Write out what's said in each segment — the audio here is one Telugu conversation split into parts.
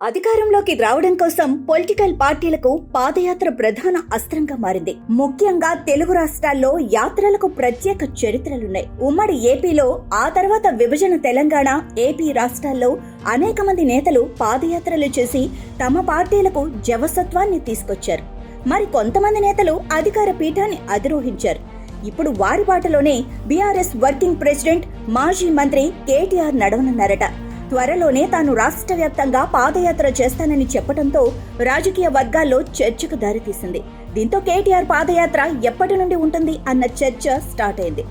అధికారంలోకి రావడం కోసం పొలిటికల్ పార్టీలకు పాదయాత్ర ప్రధాన అస్త్రంగా మారింది. ముఖ్యంగా తెలుగు రాష్ట్రాల్లో యాత్రలకు ప్రత్యేక చరిత్రలున్నాయి. ఉమ్మడి ఏపీలో, ఆ తర్వాత విభజన తెలంగాణ, ఏపీ రాష్ట్రాల్లో అనేక మంది నేతలు పాదయాత్రలు చేసి తమ పార్టీలకు జవసత్వాన్ని తీసుకొచ్చారు. మరి కొంతమంది నేతలు అధికార పీఠాన్ని అధిరోహించారు. ఇప్పుడు వారి బాటలోనే బీఆర్ఎస్ వర్కింగ్ ప్రెసిడెంట్, మాజీ మంత్రి కేటీఆర్ నడవనున్నారట. త్వరలోనే తాను రాష్ట్ర వ్యాప్తంగా పాదయాత్ర చేస్తానని చెప్పడంతో రాజకీయ వర్గాల్లో చర్చకు దారితీసింది. దీంతో కేటీఆర్ పాదయాత్ర ఎప్పటి నుండి ఉంటుంది అన్న చర్చ స్టార్ట్ అయింది.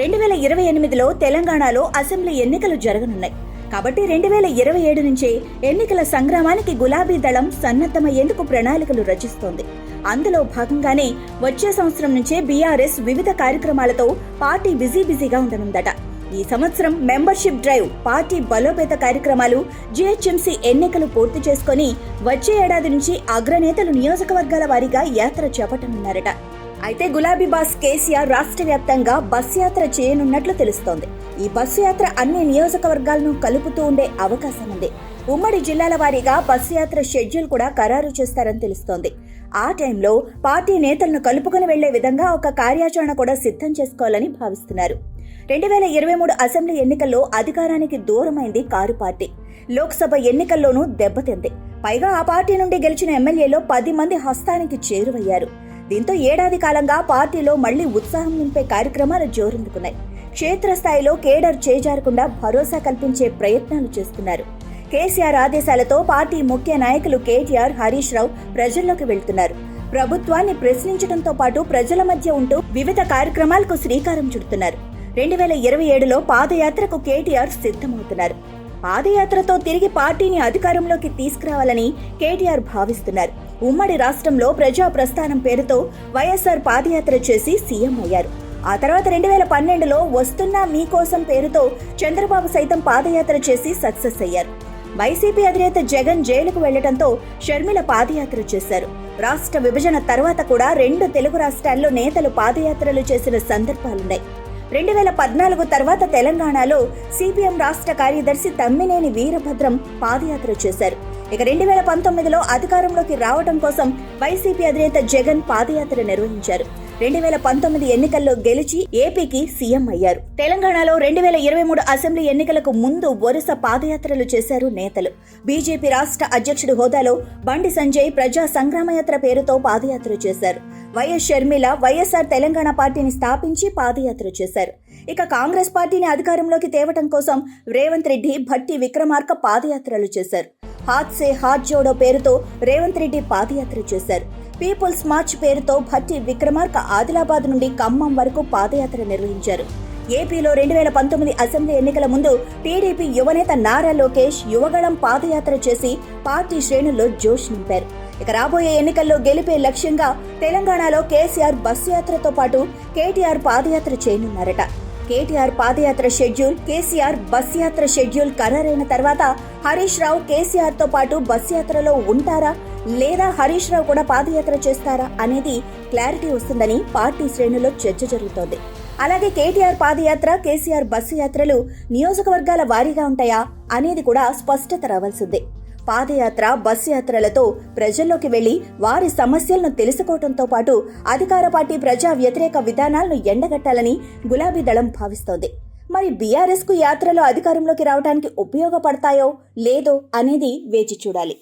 2028లో తెలంగాణలో అసెంబ్లీ ఎన్నికలు జరగనున్నాయి. కాబట్టి 2027 నుంచే ఎన్నికల సంగ్రామానికి గులాబీ దళం సన్నద్ధమయ్యేందుకు ప్రణాళికలు రచిస్తోంది. అందులో భాగంగానే వచ్చే సంవత్సరం నుంచే బీఆర్ఎస్ వివిధ కార్యక్రమాలతో పార్టీ బిజీగా ఉండనుందట. ఈ సంవత్సరం మెంబర్షిప్ డ్రైవ్, పార్టీ బలోపేత కార్యక్రమాలు, జీహెచ్ఎంసీ ఎన్నికలు పూర్తి చేసుకుని వచ్చే ఏడాది నుంచి అగ్రనేతలు నియోజకవర్గాల వారీగా యాత్ర చేపట్టనున్నారట. అయితే గులాబీ బాస్ కేసీఆర్ రాష్ట్ర వ్యాప్తంగా బస్ యాత్ర చేయనున్నట్లు తెలుస్తోంది. ఈ బస్సు యాత్ర అన్ని నియోజకవర్గాలను కలుపుతూ ఉండే అవకాశం ఉంది. ఉమ్మడి జిల్లాల వారీగా బస్సు యాత్ర షెడ్యూల్ కూడా ఖరారు చేస్తారని తెలుస్తోంది. ఆ టైంలో పార్టీ నేతలను కలుపుకుని వెళ్లే విధంగా ఒక కార్యాచరణ కూడా సిద్ధం చేసుకోవాలని భావిస్తున్నారు. 2023 అసెంబ్లీ ఎన్నికల్లో అధికారానికి దూరమైంది కారు పార్టీ. లోక్సభ ఎన్నికల్లోనూ దెబ్బతింది. పైగా ఆ పార్టీ నుండి గెలిచిన ఎమ్మెల్యేలో 10 మంది హస్తానికి చేరువయ్యారు. దీంతో ఏడాది కాలంగా పార్టీలో మళ్లీ ఉత్సాహం నింపే కార్యక్రమాలు జోరందుకున్నాయి. క్షేత్రస్థాయిలో కేడర్ చేజారకుండా భరోసా కల్పించే ప్రయత్నాలు చేస్తున్నారు. కేసీఆర్ ఆదేశాలతో పార్టీ ముఖ్య నాయకులు కేటీఆర్, హరీష్ రావు ప్రజల్లోకి వెళ్తున్నారు. ప్రభుత్వాన్ని ప్రశ్నించడంతో పాటు ప్రజల మధ్య ఉంటూ వివిధ కార్యక్రమాలకు శ్రీకారం చుడుతున్నారు. 2027లో పాదయాత్రకు కేటీఆర్ సిద్ధమవుతున్నారు. పాదయాత్రతో తిరిగి పార్టీని అధికారంలోకి తీసుకురావాలని కేటీఆర్ భావిస్తున్నారు. ఉమ్మడి రాష్ట్రంలో ప్రజా ప్రస్థానం పేరుతో వైఎస్ఆర్ పాదయాత్ర చేసి సీఎం అయ్యారు. ఆ తర్వాత 2012లో వస్తున్నా మీకోసం పేరుతో చంద్రబాబు సైతం పాదయాత్ర చేసి సక్సెస్ అయ్యారు. వైసీపీ అధినేత జగన్ జైలుకు వెళ్లడంతో షర్మిల పాదయాత్ర చేశారు. రాష్ట్ర విభజన తర్వాత కూడా 2 తెలుగు రాష్ట్రాల్లో నేతలు పాదయాత్రలు చేసిన సందర్భాలున్నాయి. 2014 తర్వాత తెలంగాణలో సిపిఎం రాష్ట్ర కార్యదర్శి తమ్మినేని వీరభద్రం పాదయాత్ర చేశారు. ఇక 2019లో అధికారంలోకి రావడం కోసం వైసీపీ అధినేత జగన్ పాదయాత్ర నిర్వహించారు. 2019 ఎన్నికల్లో గెలిచి ఏపీకి సీఎం అయ్యారు. తెలంగాణలో 2023 అసెంబ్లీ ఎన్నికలకు ముందు వరుస పాదయాత్రలు చేశారు నేతలు. బీజేపీ రాష్ట్ర అధ్యక్షుడి హోదాలో బండి సంజయ్ ప్రజా సంగ్రామయాత్ర పేరుతో పాదయాత్ర చేశారు. వైఎస్ షర్మిల వైఎస్ఆర్ తెలంగాణ పార్టీని స్థాపించి పాదయాత్ర చేశారు. ఇక కాంగ్రెస్ పార్టీని అధికారంలోకి తేవటం కోసం రేవంత్ రెడ్డి, భట్టి విక్రమార్క పాదయాత్రలు చేశారు. హాత్ సే హాత్ జోడో పేరుతో రేవంత్ రెడ్డి పాదయాత్ర చేశారు. పీపుల్స్ మార్చ్ పేరుతో భట్టి విక్రమార్క ఆదిలాబాద్ నుండి ఖమ్మం వరకు పాదయాత్ర నిర్వహించారు. ఏపీలో 2019 అసెంబ్లీ ఎన్నికల ముందు టీడీపీ యువనేత నారా లోకేష్ యువగళం పాదయాత్ర చేసి పార్టీ శ్రేణుల్లో జోష్ నింపారు. ఇక రాబోయే ఎన్నికల్లో గెలిపే లక్ష్యంగా తెలంగాణలో కేసీఆర్ బస్సు యాత్రతో పాటు కేటీఆర్ పాదయాత్ర చేయనున్నారట. కేటీఆర్ పాదయాత్ర షెడ్యూల్, కేసీఆర్ బస్ యాత్ర షెడ్యూల్ ఖరారైన తర్వాత హరీష్ రావు కేసీఆర్ తో పాటు బస్ యాత్రలో ఉంటారా లేదా హరీష్ రావు కూడా పాదయాత్ర చేస్తారా అనేది క్లారిటీ వస్తుందని పార్టీ శ్రేణుల్లో చర్చ జరుగుతోంది. అలాగే కేటీఆర్ పాదయాత్ర, కేసీఆర్ బస్సు యాత్రలు నియోజకవర్గాల వారీగా ఉంటాయా అనేది కూడా స్పష్టత రావాల్సిందే. పాదయాత్ర, బస్సు యాత్రలతో ప్రజల్లోకి వెళ్లి వారి సమస్యలను తెలుసుకోవడంతో పాటు అధికార పార్టీ ప్రజా వ్యతిరేక విధానాలను ఎండగట్టాలని గులాబీ దళం భావిస్తోంది. మరి బీఆర్ఎస్ కు యాత్రలు అధికారంలోకి రావడానికి ఉపయోగపడతాయో లేదో అనేది వేచి చూడాలి.